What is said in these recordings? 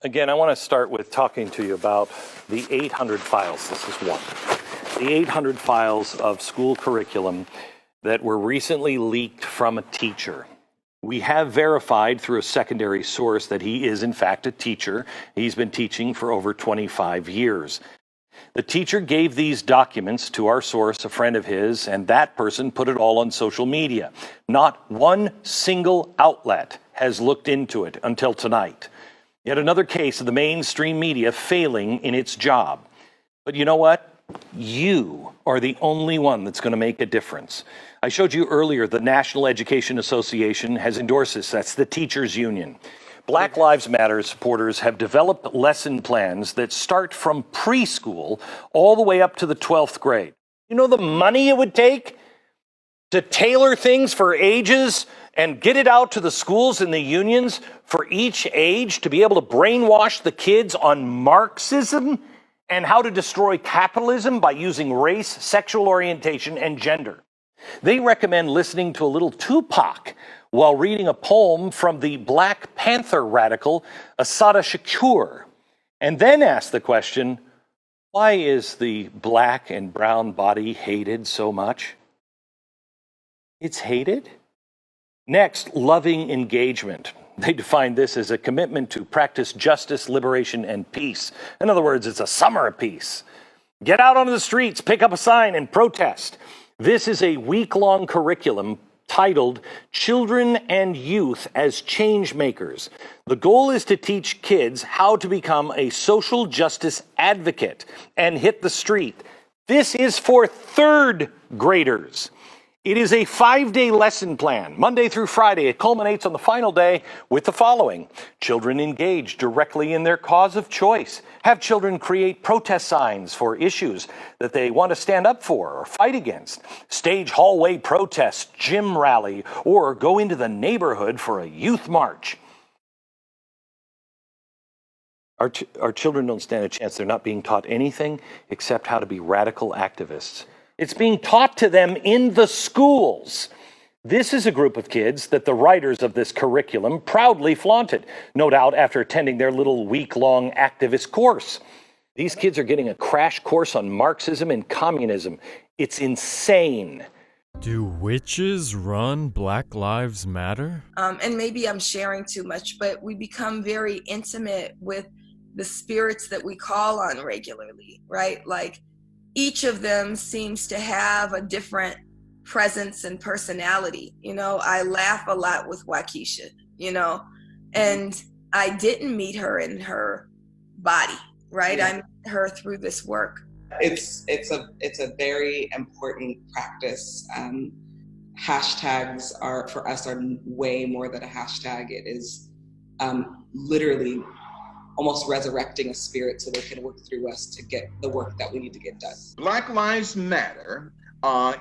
Again, I want to start with talking to you about the 800 files. This is one. The 800 files of school curriculum that were recently leaked from a teacher. We have verified through a secondary source that he is, in fact, a teacher. He's been teaching for over 25 years. The teacher gave these documents to our source, a friend of his, and that person put it all on social media. Not one single outlet has looked into it until tonight. Yet another case of the mainstream media failing in its job. But you know what? You are the only one that's going to make a difference. I showed you earlier the National Education Association has endorsed this. That's the teachers union. Black Lives Matter supporters have developed lesson plans that start from preschool all the way up to the 12th grade. You know the money it would take to tailor things for ages and get it out to the schools and the unions for each age to be able to brainwash the kids on Marxism and how to destroy capitalism by using race, sexual orientation, and gender. They recommend listening to a little Tupac while reading a poem from the Black Panther radical Assata Shakur, and then ask the question, why is the black and brown body hated so much? It's hated? Next, loving engagement. They define this as a commitment to practice justice, liberation, and peace. In other words, it's a summer of peace. Get out onto the streets, pick up a sign, and protest. This is a week-long curriculum titled Children and Youth as Change Makers. The goal is to teach kids how to become a social justice advocate and hit the street. This is for third graders. It is a 5-day lesson plan, Monday through Friday. It culminates on the final day with the following. Children engage directly in their cause of choice. Have children create protest signs for issues that they want to stand up for or fight against. Stage hallway protest, gym rally, or go into the neighborhood for a youth march. Our children don't stand a chance. They're not being taught anything except how to be radical activists. It's being taught to them in the schools. This is a group of kids that the writers of this curriculum proudly flaunted, no doubt after attending their little week-long activist course. These kids are getting a crash course on Marxism and communism. It's insane. Do witches run Black Lives Matter? And maybe I'm sharing too much, but we become very intimate with the spirits that we call on regularly, right? Like, each of them seems to have a different presence and personality. You know, I laugh a lot with Waukesha, you know, and I didn't meet her in her body, right? Yeah. I met her through this work. It's a very important practice. Hashtags are, for us, are way more than a hashtag. It is literally almost resurrecting a spirit so they can work through us to get the work that we need to get done. Black Lives Matter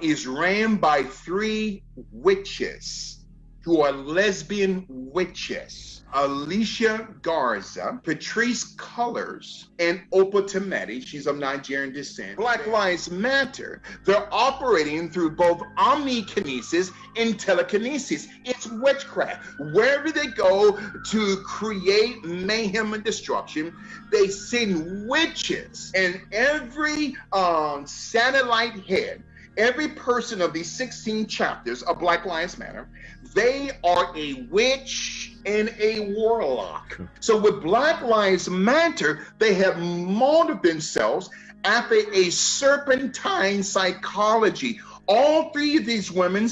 is ran by 3 witches who are lesbian witches. Alicia Garza, Patrice Cullors, and Opa Tometi. She's of Nigerian descent. Black Lives Matter, they're operating through both omnikinesis and telekinesis. It's witchcraft. Wherever they go to create mayhem and destruction, they send witches. And every satellite head, every person of these 16 chapters of Black Lives Matter, they are a witch and a warlock. So with Black Lives Matter, they have molded themselves after a serpentine psychology. All 3 of these women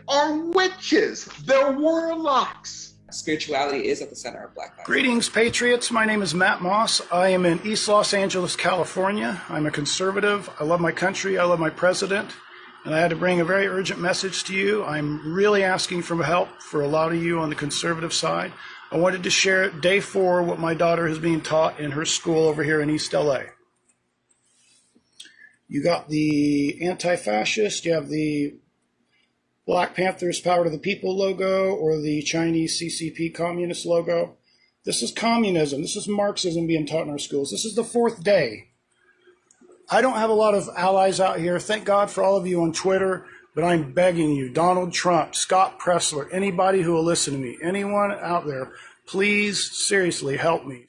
are witches. They're warlocks. Spirituality is at the center of Black Lives. Greetings, Patriots. My name is Matt Moss. I am in East Los Angeles, California. I'm a conservative. I love my country. I love my president. And I had to bring a very urgent message to you. I'm really asking for help for a lot of you on the conservative side. I wanted to share day 4 what my daughter is being taught in her school over here in East LA. You got the anti-fascist, you have the Black Panthers Power to the People logo, or the Chinese CCP communist logo. This is communism. This is Marxism being taught in our schools. This is the 4th day. I don't have a lot of allies out here. Thank God for all of you on Twitter, but I'm begging you, Donald Trump, Scott Pressler, anybody who will listen to me, anyone out there, Please, seriously, help me.